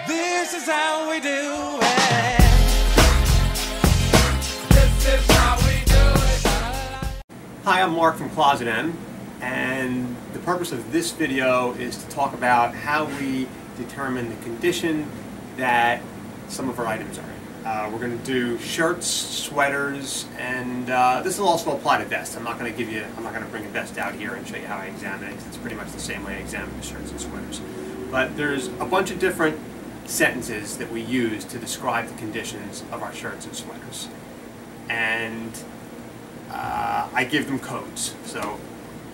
This is how we do it. This is how we do it. Hi, I'm Mark from ClosetM, and the purpose of this video is to talk about how we determine the condition that some of our items are in. We're going to do shirts, sweaters, and this will also apply to vests. I'm not going to bring a vest out here and show you how I examine it. It's pretty much the same way I examine the shirts and sweaters. But there's a bunch of different sentences that we use to describe the conditions of our shirts and sweaters. And I give them codes. So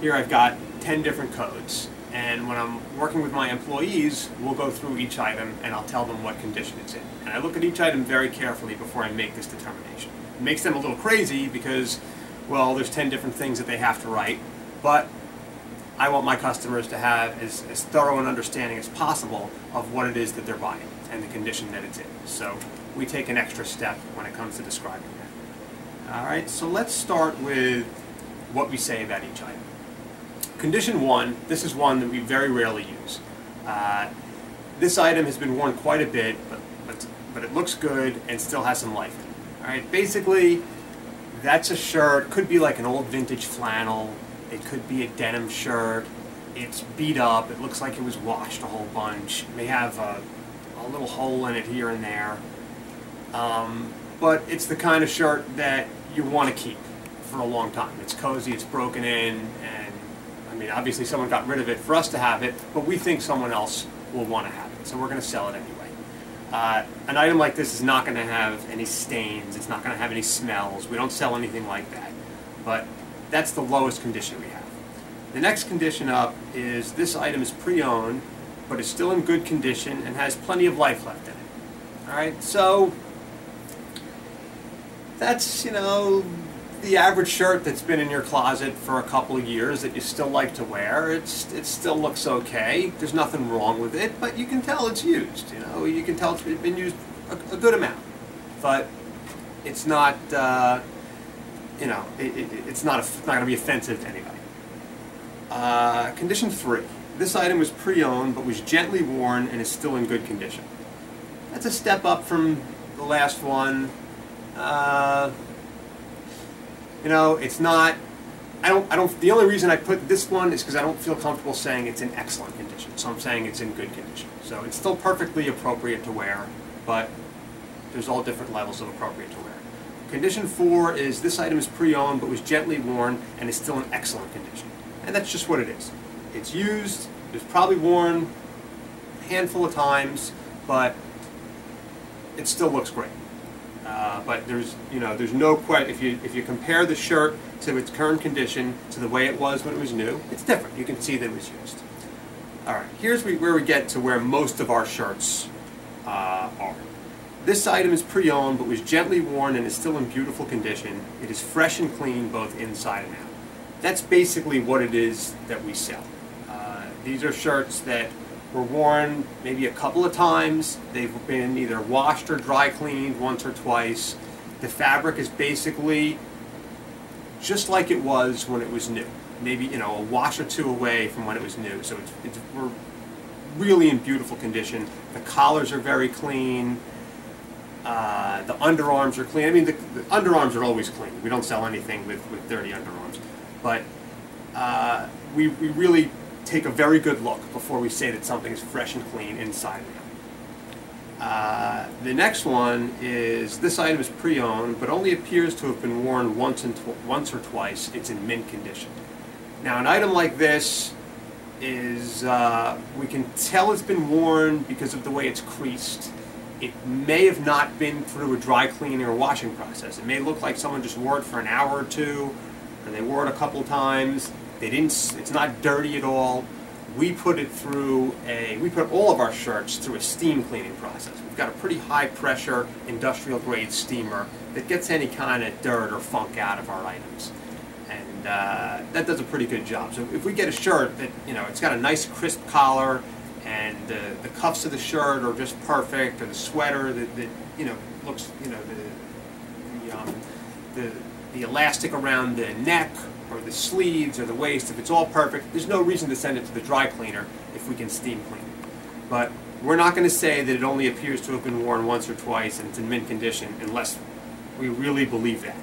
here I've got 10 different codes. And when I'm working with my employees, we'll go through each item and I'll tell them what condition it's in. And I look at each item very carefully before I make this determination. It makes them a little crazy because, well, there's 10 different things that they have to write, but I want my customers to have as thorough an understanding as possible of what it is that they're buying and the condition that it's in. So we take an extra step when it comes to describing that. All right, so let's start with what we say about each item. Condition 1, this is one that we very rarely use. This item has been worn quite a bit, but it looks good and still has some life in it. All right, basically, that's a shirt. Could be like an old vintage flannel. It could be a denim shirt. It's beat up. It looks like it was washed a whole bunch. It may have a little hole in it here and there. But it's the kind of shirt that you want to keep for a long time. It's cozy, it's broken in, and I mean, obviously someone got rid of it for us to have it, but we think someone else will want to have it, so we're going to sell it anyway. An item like this is not going to have any stains, it's not going to have any smells, we don't sell anything like that, but that's the lowest condition we have. The next condition up is this item is pre-owned, but is still in good condition and has plenty of life left in it. Alright, so that's, you know, the average shirt that's been in your closet for a couple of years that you still like to wear. It still looks okay. There's nothing wrong with it, but you can tell it's used. You know, you can tell it's been used a good amount, but it's not. You know, it's not going to be offensive to anybody. Condition 3. This item was pre-owned, but was gently worn and is still in good condition. That's a step up from the last one. You know, it's not, the only reason I put this one is because I don't feel comfortable saying it's in excellent condition. So I'm saying it's in good condition. So it's still perfectly appropriate to wear, but there's all different levels of appropriate to wear. Condition 4 is this item is pre-owned but was gently worn and is still in excellent condition. And that's just what it is. It's used, it was probably worn a handful of times, but it still looks great. But there's no question. If you compare the shirt to its current condition to the way it was when it was new, it's different. You can see that it was used. All right, here's where we get to where most of our shirts are. This item is pre-owned but was gently worn and is still in beautiful condition. It is fresh and clean both inside and out. That's basically what it is that we sell. These are shirts that were worn maybe a couple of times. They've been either washed or dry cleaned once or twice. The fabric is basically just like it was when it was new. Maybe, you know, a wash or two away from when it was new. So we're really in beautiful condition. The collars are very clean. The underarms are clean. I mean, the underarms are always clean. We don't sell anything with dirty underarms. But we really take a very good look before we say that something is fresh and clean inside and out. The next one is this item is pre-owned but only appears to have been worn once or twice. It's in mint condition. Now an item like this is, we can tell it's been worn because of the way it's creased. It may have not been through a dry cleaning or washing process. It may look like someone just wore it for an hour or two, or they wore it a couple times. It's not dirty at all. We put all of our shirts through a steam cleaning process. We've got a pretty high pressure industrial grade steamer that gets any kind of dirt or funk out of our items. And that does a pretty good job. So if we get a shirt that, you know, it's got a nice crisp collar and the cuffs of the shirt are just perfect, or the sweater that you know, looks, you know, the elastic around the neck or the sleeves or the waist, if it's all perfect, there's no reason to send it to the dry cleaner if we can steam clean it. But we're not going to say that it only appears to have been worn once or twice and it's in mint condition unless we really believe that.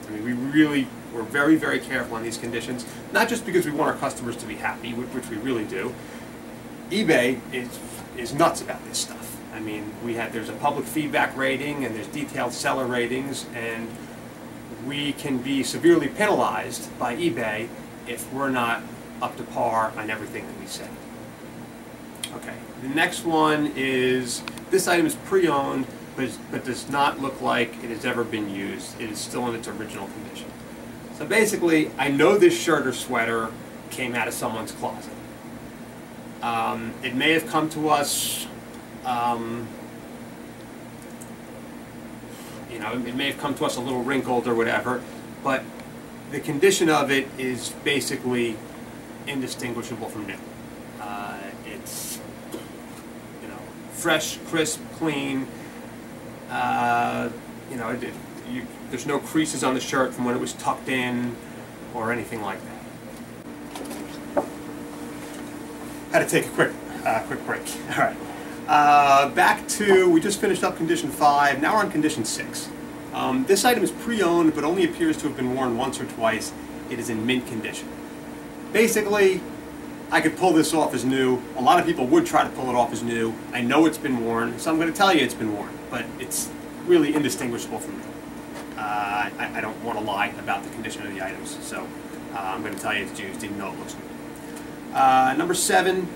I mean, we're very, very careful on these conditions, not just because we want our customers to be happy, which we really do. eBay is nuts about this stuff. I mean, there's a public feedback rating and there's detailed seller ratings, and we can be severely penalized by eBay if we're not up to par on everything that we say. Okay, the next one is, this item is pre-owned, but does not look like it has ever been used. It is still in its original condition. So basically, I know this shirt or sweater came out of someone's closet. It may have come to us, it may have come to us a little wrinkled or whatever, but the condition of it is basically indistinguishable from new. It's, fresh, crisp, clean. There's no creases on the shirt from when it was tucked in or anything like that. Had to take a quick break. All right. Back to, we just finished up condition 5. Now we're on condition 6. This item is pre-owned, but only appears to have been worn once or twice. It is in mint condition. Basically, I could pull this off as new. A lot of people would try to pull it off as new. I know it's been worn, so I'm going to tell you it's been worn, but it's really indistinguishable from new. I don't want to lie about the condition of the items, so I'm going to tell you it's used, even though it looks new. Number 7,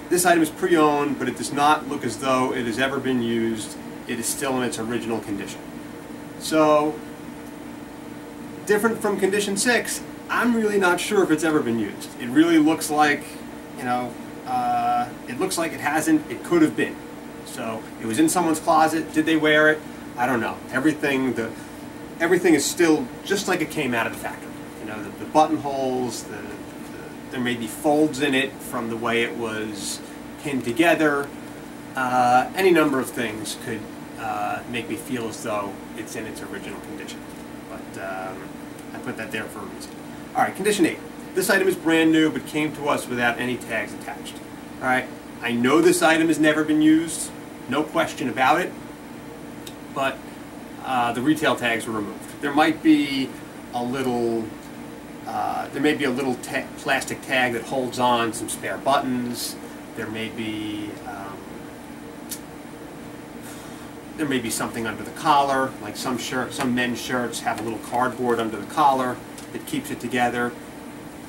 this item is pre-owned, but it does not look as though it has ever been used. It is still in its original condition. So, different from condition 6, I'm really not sure if it's ever been used. It really looks like, it looks like it hasn't. It could have been. So it was in someone's closet. Did they wear it? I don't know. Everything is still just like it came out of the factory. The buttonholes, there may be folds in it from the way it was pinned together. Any number of things could make me feel as though it's in its original condition. But I put that there for a reason. All right, condition 8. This item is brand new, but came to us without any tags attached. All right, I know this item has never been used, no question about it, but the retail tags were removed. There might be a little, plastic tag that holds on some spare buttons. There may be something under the collar, like some men's shirts have a little cardboard under the collar that keeps it together.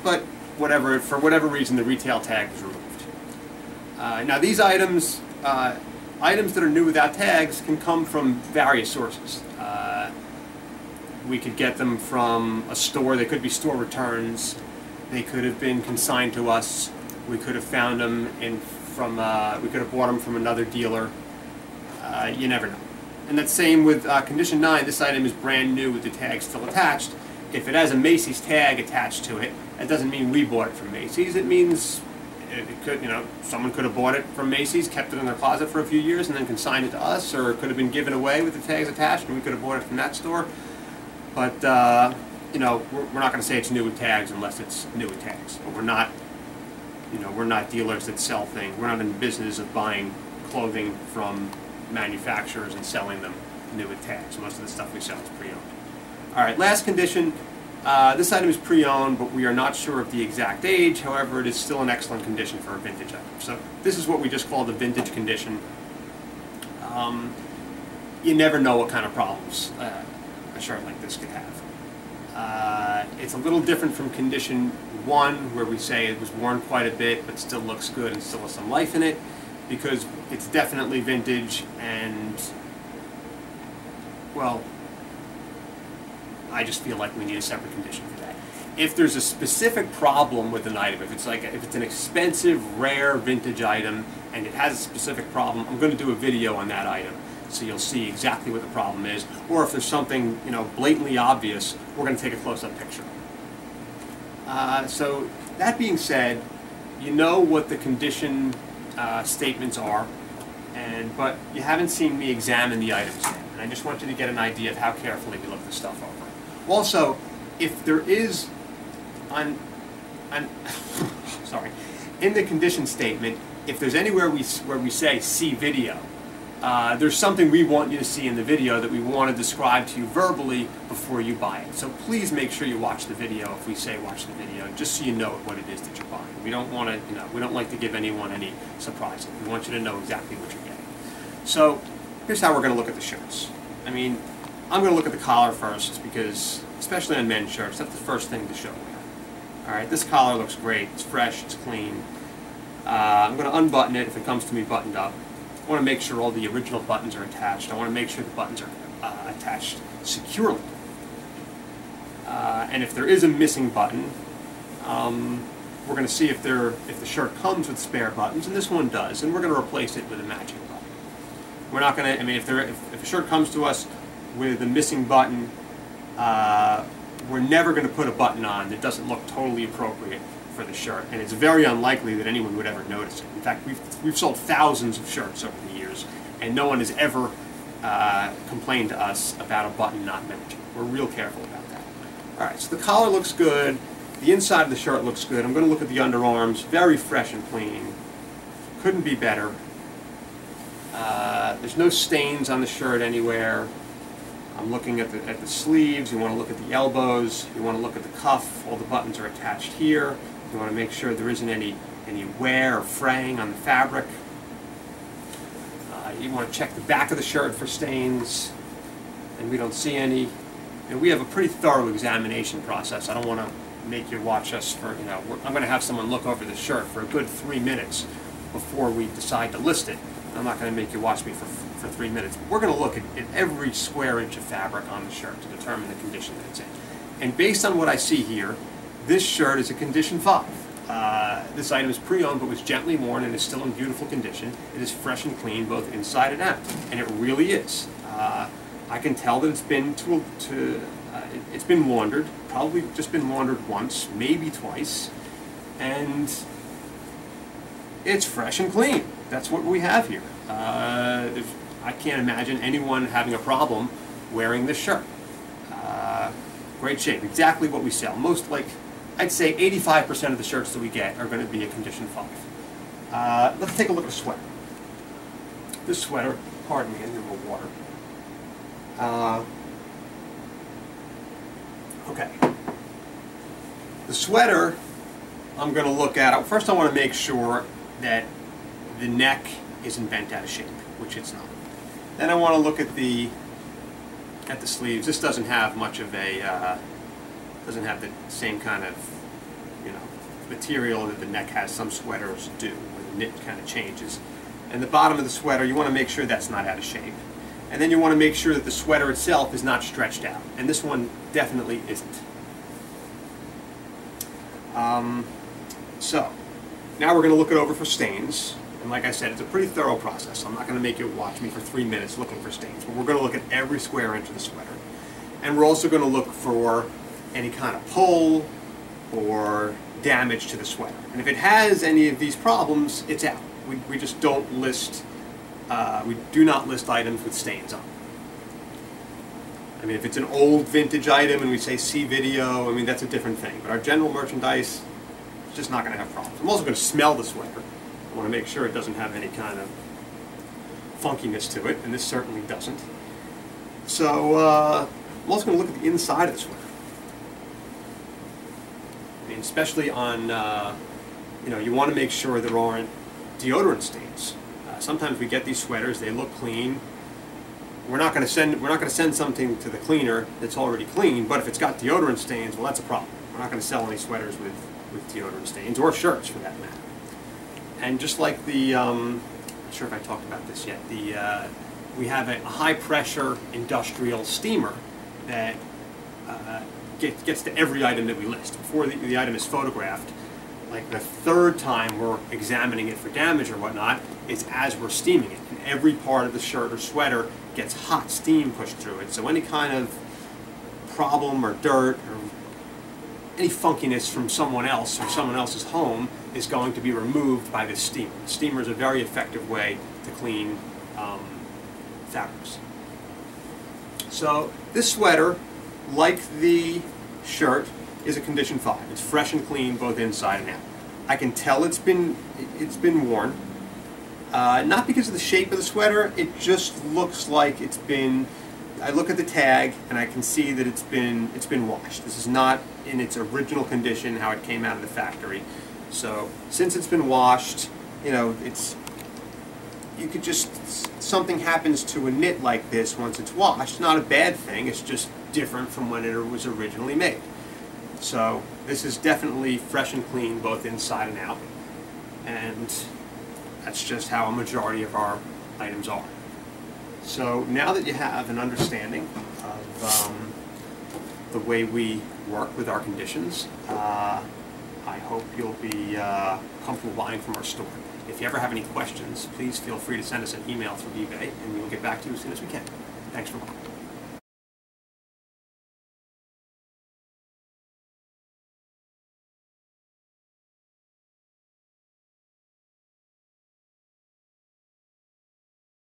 But for whatever reason, the retail tag was removed. Now these items that are new without tags can come from various sources. We could get them from a store. They could be store returns. They could have been consigned to us. We could have found them we could have bought them from another dealer. You never know. And that's same with condition 9. This item is brand new with the tag still attached. If it has a Macy's tag attached to it, that doesn't mean we bought it from Macy's. It means someone could have bought it from Macy's, kept it in their closet for a few years, and then consigned it to us, or it could have been given away with the tags attached, and we could have bought it from that store. But we're not going to say it's new with tags unless it's new with tags. But we're not dealers that sell things. We're not in the business of buying clothing from manufacturers and selling them new with tags. Most of the stuff we sell is pre-owned. All right, last condition. This item is pre-owned, but we are not sure of the exact age. However, it is still in excellent condition for a vintage item. So this is what we just call the vintage condition. You never know what kind of problems a shirt like this could have. It's a little different from condition 1, where we say it was worn quite a bit, but still looks good and still has some life in it, because it's definitely vintage, and, well, I just feel like we need a separate condition for that. If there's a specific problem with an item, if it's an expensive, rare vintage item, and it has a specific problem, I'm going to do a video on that item, so you'll see exactly what the problem is. Or if there's something, blatantly obvious, we're going to take a close-up picture. So that being said, you know what the condition statements are, but you haven't seen me examine the items yet, and I just want you to get an idea of how carefully we look this stuff over. Also, if there is in the condition statement, if there's anywhere where we say see video, there's something we want you to see in the video that we want to describe to you verbally before you buy it. So please make sure you watch the video if we say watch the video, just so you know what it is that you're buying. We don't want to, we don't like to give anyone any surprises. We want you to know exactly what you're getting. So here's how we're going to look at the shirts. I mean, I'm going to look at the collar first because, especially on men's shirts, that's the first thing to show here. All right, this collar looks great. It's fresh. It's clean. I'm going to unbutton it if it comes to me buttoned up. I want to make sure all the original buttons are attached. I want to make sure the buttons are attached securely. And if there is a missing button, we're going to see if the shirt comes with spare buttons, and this one does, and we're going to replace it with a matching button. We're not going to, I mean, if a shirt comes to us with a missing button, we're never going to put a button on that doesn't look totally appropriate for the shirt, and it's very unlikely that anyone would ever notice it. In fact, we've sold thousands of shirts over the years, and no one has ever complained to us about a button not matching. We're real careful about that. All right, so the collar looks good. The inside of the shirt looks good. I'm going to look at the underarms. Very fresh and clean. Couldn't be better. There's no stains on the shirt anywhere. I'm looking at the sleeves. You want to look at the elbows. You want to look at the cuff. All the buttons are attached here. You want to make sure there isn't any wear or fraying on the fabric. You want to check the back of the shirt for stains, and we don't see any. And we have a pretty thorough examination process. I don't want to make you watch us for, I'm going to have someone look over the shirt for a good 3 minutes before we decide to list it. I'm not going to make you watch me for 3 minutes. We're going to look at every square inch of fabric on the shirt to determine the condition that it's in. And based on what I see here, this shirt is a condition 5. This item is pre-owned but was gently worn and is still in beautiful condition. It is fresh and clean both inside and out, and it really is. I can tell that it's been it's been laundered, probably just been laundered once, maybe twice, and it's fresh and clean. That's what we have here. I can't imagine anyone having a problem wearing this shirt. Great shape, exactly what we sell. I'd say 85% of the shirts that we get are going to be a condition 5. Let's take a look at a sweater. This sweater, pardon me, I need a little water. Okay. The sweater, I'm going to look at. First, I want to make sure that the neck isn't bent out of shape, which it's not. Then I want to look at the sleeves. This doesn't have much of a doesn't have the same kind of material that the neck has. Some sweaters do, where the knit kind of changes. And the bottom of the sweater, you want to make sure that's not out of shape. And then you want to make sure that the sweater itself is not stretched out. And this one definitely isn't. So, now we're going to look it over for stains. And like I said, it's a pretty thorough process. I'm not going to make you watch me for 3 minutes looking for stains. But we're going to look at every square inch of the sweater. And we're also going to look for any kind of pull or damage to the sweater. And if it has any of these problems, it's out. We just don't list, we do not list items with stains on them. I mean, if it's an old vintage item and we say see video, I mean, that's a different thing. But our general merchandise is just not going to have problems. I'm also going to smell the sweater. I want to make sure it doesn't have any kind of funkiness to it, and this certainly doesn't. So I'm also going to look at the inside of the sweater. I mean, especially on, you want to make sure there aren't deodorant stains. Sometimes we get these sweaters; they look clean. We're not going to send something to the cleaner that's already clean. But if it's got deodorant stains, well, that's a problem. We're not going to sell any sweaters with deodorant stains, or shirts for that matter. And just like the, I'm not sure if I talked about this yet. We have a high pressure industrial steamer that gets to every item that we list. Before the item is photographed, like the third time we're examining it for damage or whatnot, it's as we're steaming it. And every part of the shirt or sweater gets hot steam pushed through it. So any kind of problem or dirt or any funkiness from someone else or someone else's home is going to be removed by this steamer. The steamer is a very effective way to clean fabrics. So this sweater, like the shirt, is a condition 5. It's fresh and clean both inside and out. I can tell it's been worn. Not because of the shape of the sweater, it just looks like it's been. I look at the tag and I can see that it's been washed. This is not in its original condition how it came out of the factory. So since it's been washed, you know, you could just, something happens to a knit like this once it's washed. It's not a bad thing, it's just different from when it was originally made. So this is definitely fresh and clean both inside and out, and that's just how a majority of our items are. So now that you have an understanding of the way we work with our conditions, I hope you'll be comfortable buying from our store. If you ever have any questions, please feel free to send us an email through eBay, and we will get back to you as soon as we can. Thanks for watching.